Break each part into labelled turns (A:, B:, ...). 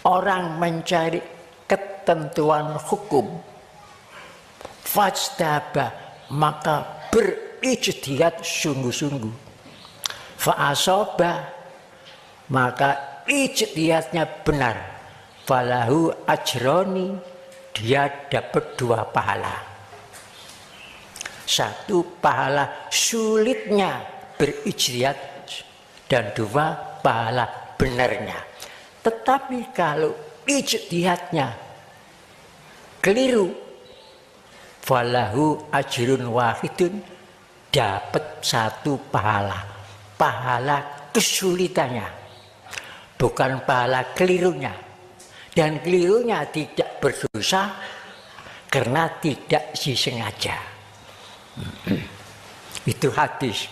A: orang mencari ketentuan hukum, fajtaba, maka berijtihad sungguh-sungguh, fa'asoba, maka ijtihadnya benar, falahu ajroni, dia dapat 2 pahala. 1 pahala sulitnya berijtihad dan 2 pahala benarnya. Tetapi kalau ijtihadnya keliru, falahu ajrun wahidun, dapat 1 pahala, pahala kesulitannya, bukan pahala kelirunya. Dan kelirunya tidak berdosa karena tidak disengaja. Itu hadis.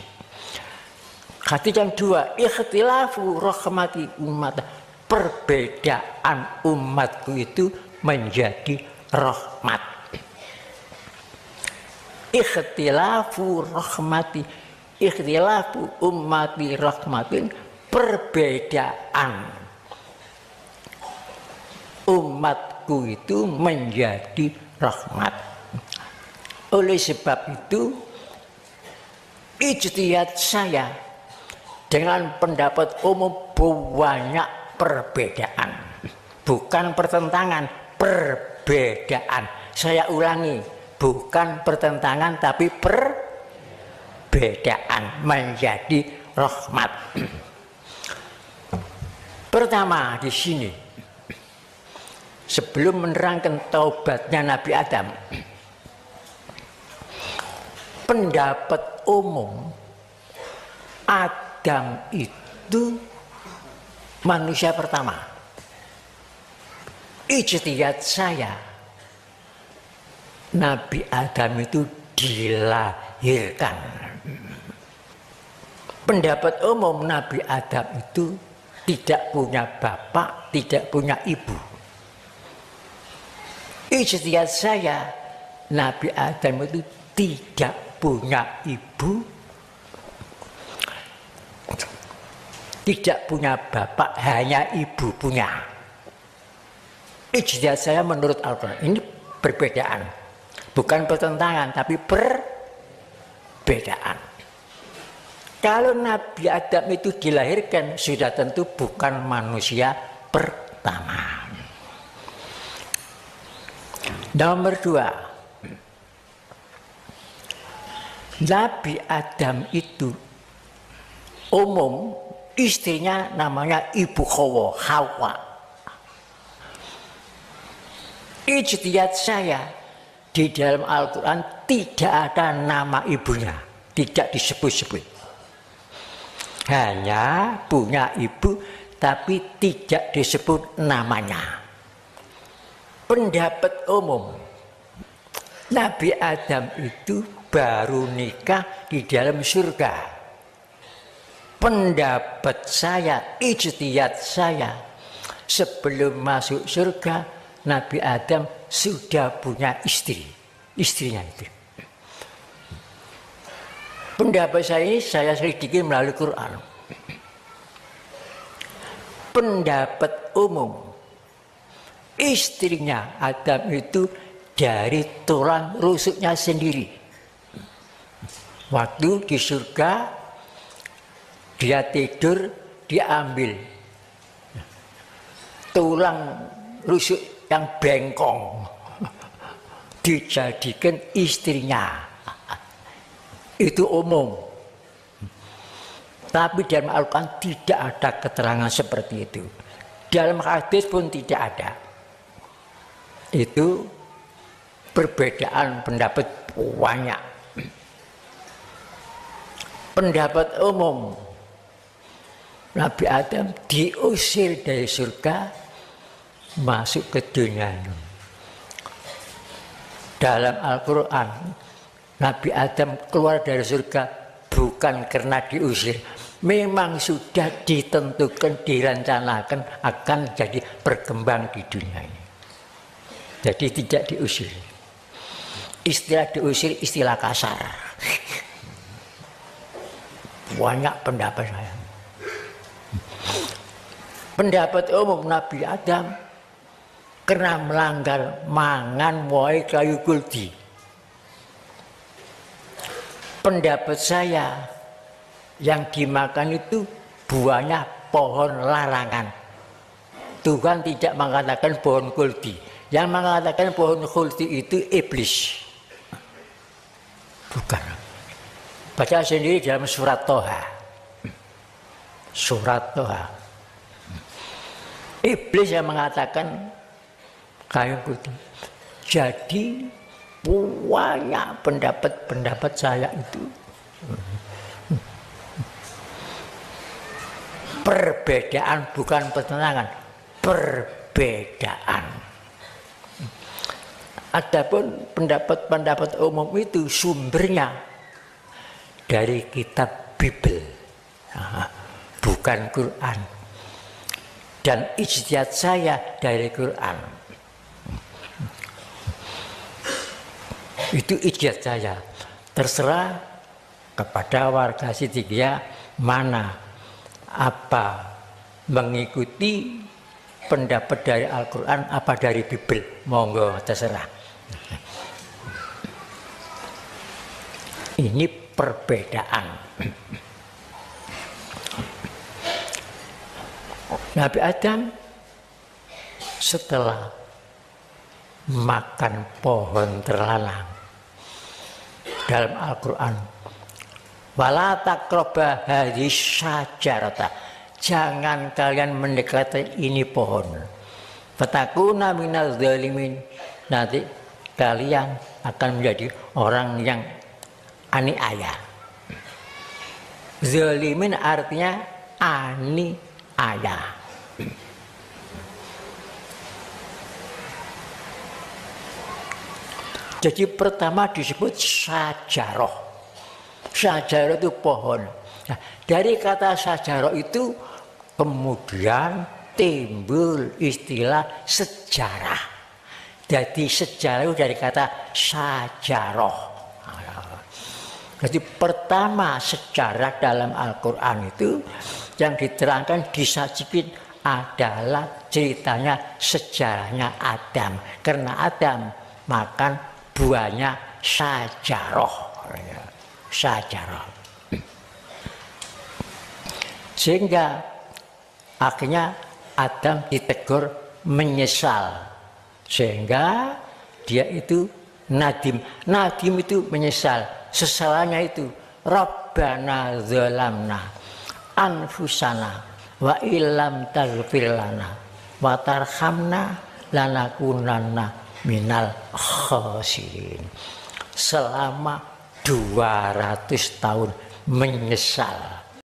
A: Hadis yang 2, ikhtilafu rahmati umat, perbedaan umatku itu menjadi rahmat. Ikhtilafu rahmati, ikhtilafu ummati rahmatin, perbedaan umatku itu menjadi rahmat. Oleh sebab itu ijtihad saya dengan pendapat umum banyak perbedaan, bukan pertentangan, perbedaan. Saya ulangi, bukan pertentangan tapi perbedaan menjadi rahmat. Pertama di sini, sebelum menerangkan taubatnya Nabi Adam, pendapat umum Adam itu manusia pertama. Ijtihad saya, Nabi Adam itu dilahirkan. Pendapat umum Nabi Adam itu tidak punya bapak, tidak punya ibu. Ijtihad saya, Nabi Adam itu tidak punya ibu, tidak punya bapak, hanya ibu punya. Ijtihad saya menurut Al-Quran. Ini perbedaan, bukan pertentangan tapi perbedaan. Kalau Nabi Adam itu dilahirkan, sudah tentu bukan manusia pertama. Nomor 2, Nabi Adam itu umum istrinya namanya Ibu Hawa. Ijtihad saya, di dalam Al-Quran tidak ada nama ibunya, tidak disebut-sebut. Hanya punya ibu tapi tidak disebut namanya. Pendapat umum, Nabi Adam itu baru nikah di dalam surga. Pendapat saya, ijtihad saya, sebelum masuk surga Nabi Adam sudah punya istri, istrinya itu. Pendapat saya selidiki melalui Quran. Pendapat umum, istrinya Adam itu dari tulang rusuknya sendiri. Waktu di surga dia tidur, diambil tulang rusuk yang bengkong, dijadikan istrinya. Itu umum. Tapi dalam Al-Quran tidak ada keterangan seperti itu. Dalam hadis pun tidak ada. Itu perbedaan pendapat banyak. Pendapat umum, Nabi Adam diusir dari surga masuk ke dunia. Dalam Al-Quran Nabi Adam keluar dari surga bukan karena diusir, memang sudah ditentukan, direncanakan akan jadi berkembang di dunia ini. Jadi tidak diusir. Istilah diusir istilah kasar. Banyak pendapat saya. Pendapat umum Nabi Adam karena melanggar mangan wohe kayu kuldi. Pendapat saya yang dimakan itu buahnya pohon larangan. Tuhan tidak mengatakan pohon kuldi. Yang mengatakan pohon kuldi itu iblis. Bukan. Baca sendiri dalam surat Toha. Surat Toha. Iblis yang mengatakan kayu kuldi. Jadi banyak pendapat saya itu perbedaan, bukan pertentangan, perbedaan. Adapun pendapat umum itu sumbernya dari kitab Bible, bukan Quran. Dan ijtihad saya dari Quran. Itu ijtihad saya. Terserah kepada warga Siddiqiyah mana apa mengikuti pendapat dari Al-Quran apa dari Bible, monggo terserah. Ini perbedaan. Nabi Adam setelah makan pohon terlarang dalam Al-Quran, wala taqraba hadhihi syajarata, jangan kalian mendekati ini pohon, fatakuna minaz zalimin, nanti kalian akan menjadi orang yang aniaya. Zalimin artinya aniaya. Jadi pertama disebut syajaroh. Syajaroh itu pohon. Nah, dari kata syajaroh itu kemudian timbul istilah sejarah. Jadi sejarah itu dari kata syajaroh. Jadi pertama sejarah dalam Al-Quran itu yang diterangkan disajikan adalah ceritanya sejarahnya Adam. Karena Adam makan buahnya syajaroh. Syajaroh. Sehingga akhirnya Adam ditegur menyesal. Sehingga dia itu nadim. Nadim itu menyesal. Sesalahnya itu Rabbana zalamna anfusana wa illam taghfir lana wa tarhamna lanakunanna minal khasirin. Selama 200 tahun menyesal